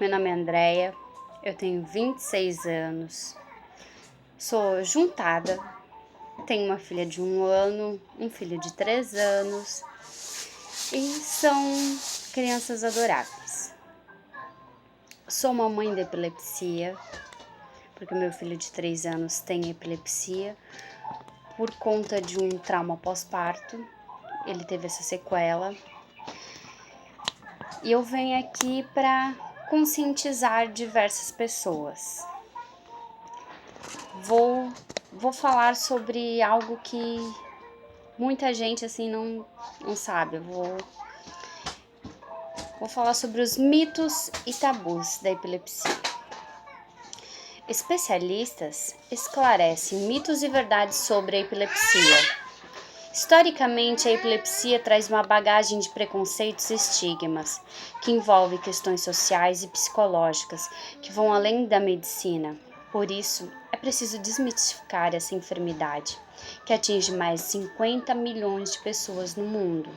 Meu nome é Andréia, eu tenho 26 anos, sou juntada, tenho uma filha de 1 ano, um filho de 3 anos e são crianças adoráveis. Sou uma mãe de epilepsia, porque meu filho de 3 anos tem epilepsia por conta de um trauma pós-parto, ele teve essa sequela. E eu venho aqui para conscientizar diversas pessoas. Vou falar sobre algo que muita gente assim não sabe. Vou falar sobre os mitos e tabus da epilepsia. Especialistas esclarecem mitos e verdades sobre a epilepsia. Historicamente, a epilepsia traz uma bagagem de preconceitos e estigmas, que envolve questões sociais e psicológicas que vão além da medicina. Por isso, é preciso desmistificar essa enfermidade, que atinge mais de 50 milhões de pessoas no mundo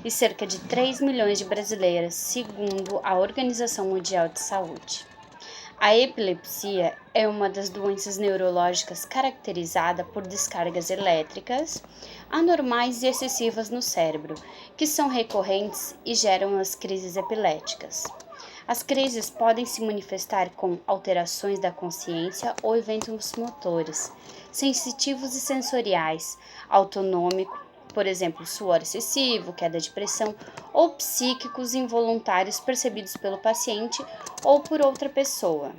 e cerca de 3 milhões de brasileiras, segundo a Organização Mundial de Saúde. A epilepsia é uma das doenças neurológicas caracterizada por descargas elétricas anormais e excessivas no cérebro, que são recorrentes e geram as crises epiléticas. As crises podem se manifestar com alterações da consciência ou eventos motores, sensitivos e sensoriais, autonômico, por exemplo, suor excessivo, queda de pressão, ou psíquicos involuntários percebidos pelo paciente ou por outra pessoa.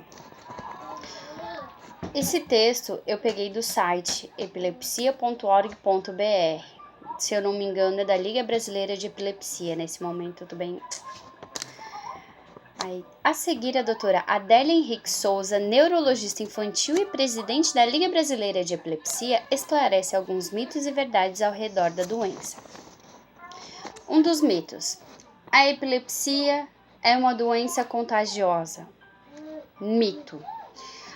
Esse texto eu peguei do site epilepsia.org.br. Se eu não me engano, é da Liga Brasileira de Epilepsia. Nesse momento, tudo bem. A seguir, a doutora Adélia Henrique Souza, neurologista infantil e presidente da Liga Brasileira de Epilepsia, esclarece alguns mitos e verdades ao redor da doença. Um dos mitos: a epilepsia é uma doença contagiosa. Mito: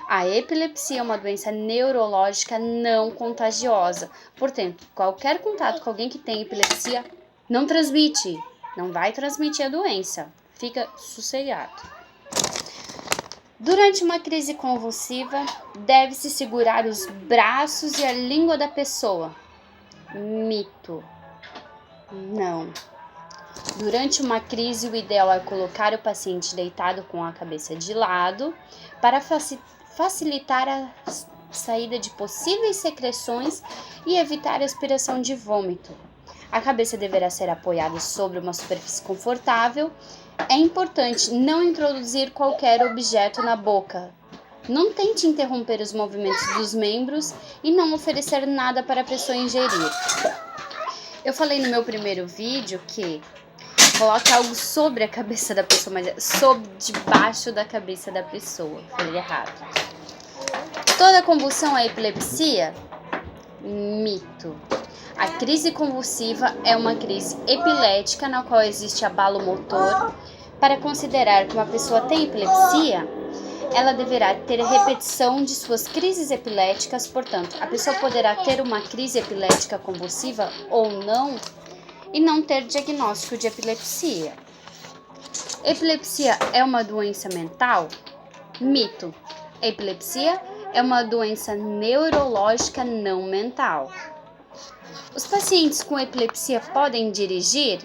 a epilepsia é uma doença neurológica não contagiosa. Portanto, qualquer contato com alguém que tem epilepsia não transmite, não vai transmitir a doença. Fica sossegado. Durante uma crise convulsiva, deve-se segurar os braços e a língua da pessoa. Mito. Não. Durante uma crise, o ideal é colocar o paciente deitado com a cabeça de lado para facilitar a saída de possíveis secreções e evitar a aspiração de vômito. A cabeça deverá ser apoiada sobre uma superfície confortável. É importante não introduzir qualquer objeto na boca. Não tente interromper os movimentos dos membros e não oferecer nada para a pessoa ingerir. Eu falei no meu primeiro vídeo que coloque algo sobre a cabeça da pessoa, mas é sobre debaixo da cabeça da pessoa. Falei errado. Toda convulsão é epilepsia? Mito. A crise convulsiva é uma crise epilética na qual existe abalo motor. Para considerar que uma pessoa tem epilepsia, ela deverá ter repetição de suas crises epiléticas. Portanto, a pessoa poderá ter uma crise epilética convulsiva ou não e não ter diagnóstico de epilepsia. Epilepsia é uma doença mental? Mito. Epilepsia é uma doença neurológica não mental. Os pacientes com epilepsia podem dirigir?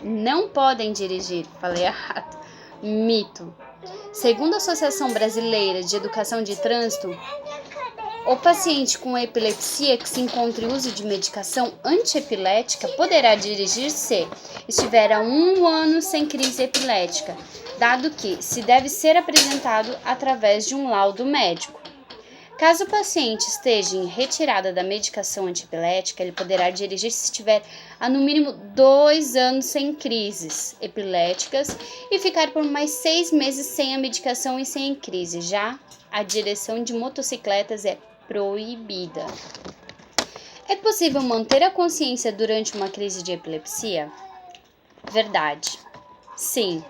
Não podem dirigir, falei errado. Mito. Segundo a Associação Brasileira de Educação de Trânsito, o paciente com epilepsia que se encontra em uso de medicação antiepilética poderá dirigir se estiver há 1 ano sem crise epilética, dado que se deve ser apresentado através de um laudo médico. Caso o paciente esteja em retirada da medicação antiepilética, ele poderá dirigir se estiver há no mínimo 2 anos sem crises epiléticas e ficar por mais 6 meses sem a medicação e sem crise. Já a direção de motocicletas é proibida. É possível manter a consciência durante uma crise de epilepsia? Verdade. Sim.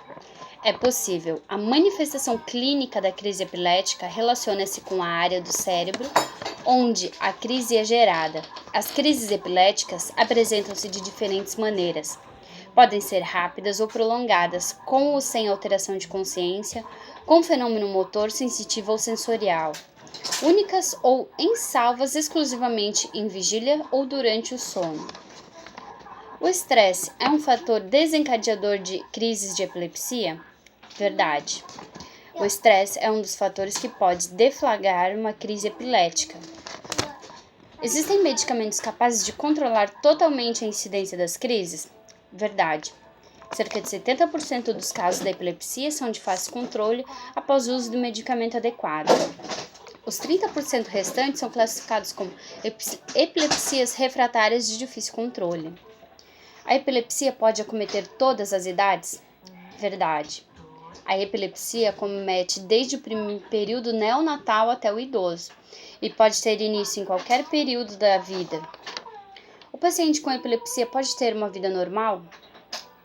É possível. A manifestação clínica da crise epilética relaciona-se com a área do cérebro onde a crise é gerada. As crises epiléticas apresentam-se de diferentes maneiras. Podem ser rápidas ou prolongadas, com ou sem alteração de consciência, com fenômeno motor, sensitivo ou sensorial. Únicas ou salvas exclusivamente em vigília ou durante o sono. O estresse é um fator desencadeador de crises de epilepsia? Verdade. O estresse é um dos fatores que pode deflagrar uma crise epilética. Existem medicamentos capazes de controlar totalmente a incidência das crises? Verdade. Cerca de 70% dos casos da epilepsia são de fácil controle após o uso do medicamento adequado. Os 30% restantes são classificados como epilepsias refratárias de difícil controle. A epilepsia pode acometer todas as idades? Verdade. A epilepsia acomete desde o período neonatal até o idoso e pode ter início em qualquer período da vida. O paciente com epilepsia pode ter uma vida normal?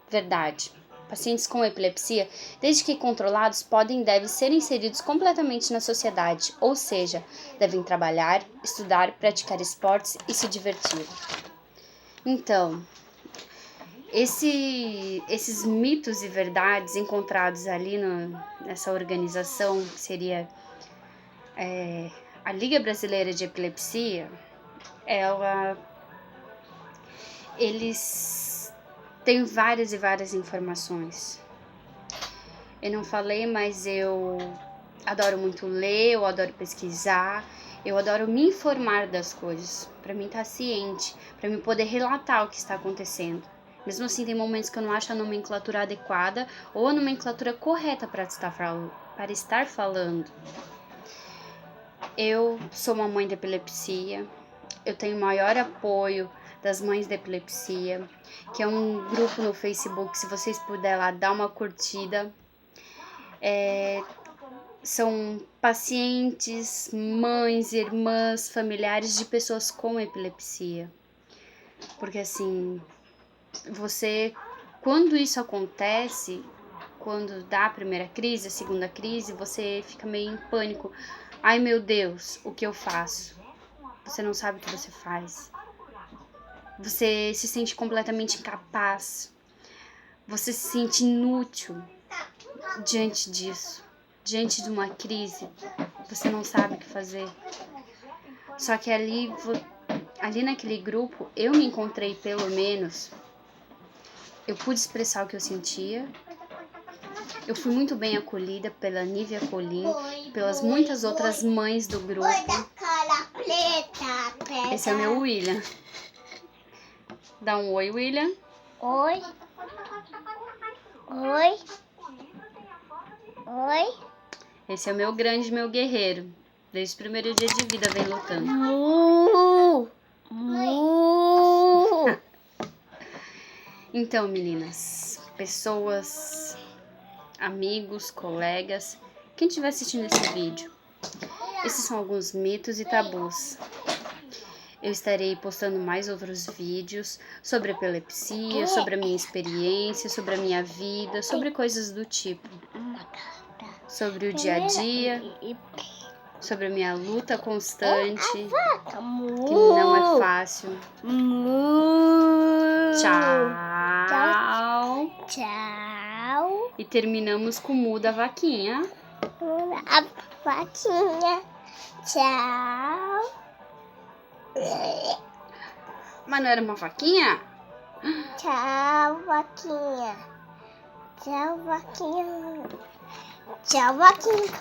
Verdade. Pacientes com epilepsia, desde que controlados, podem e devem ser inseridos completamente na sociedade, ou seja, devem trabalhar, estudar, praticar esportes e se divertir. Então, esses mitos e verdades encontrados ali nessa organização, que seria a Liga Brasileira de Epilepsia, eles têm várias e várias informações. Eu não falei, mas eu adoro muito ler, eu adoro pesquisar, eu adoro me informar das coisas, para mim estar ciente, para mim poder relatar o que está acontecendo. Mesmo assim, tem momentos que eu não acho a nomenclatura adequada ou a nomenclatura correta para estar falando. Eu sou uma mãe de epilepsia, eu tenho o maior apoio das mães de epilepsia, que é um grupo no Facebook, se vocês puderem lá, dar uma curtida. São pacientes, mães, irmãs, familiares de pessoas com epilepsia. Porque assim, quando isso acontece, quando dá a primeira crise, a segunda crise, você fica meio em pânico. Ai meu Deus, o que eu faço? Você não sabe o que você faz. Você se sente completamente incapaz. Você se sente inútil diante disso. Diante de uma crise, você não sabe o que fazer. Só que ali naquele grupo, eu me encontrei pelo menos. Eu pude expressar o que eu sentia. Eu fui muito bem acolhida pela Nívia Colim, pelas muitas outras mães do grupo. Esse é o meu William. Dá um oi, William. Oi. Oi. Oi. Esse é o meu grande, meu guerreiro. Desde o primeiro dia de vida vem lutando. Então, meninas, pessoas, amigos, colegas, quem estiver assistindo esse vídeo, esses são alguns mitos e tabus. Eu estarei postando mais outros vídeos sobre epilepsia, sobre a minha experiência, sobre a minha vida, sobre coisas do tipo. Sobre o dia a dia, sobre a minha luta constante, que não é fácil. Tchau. Tchau. E terminamos com o mu da vaquinha. A vaquinha. Tchau. Mas não era uma vaquinha? Tchau, vaquinha. Tchau, vaquinha. Tchau, vaquinha.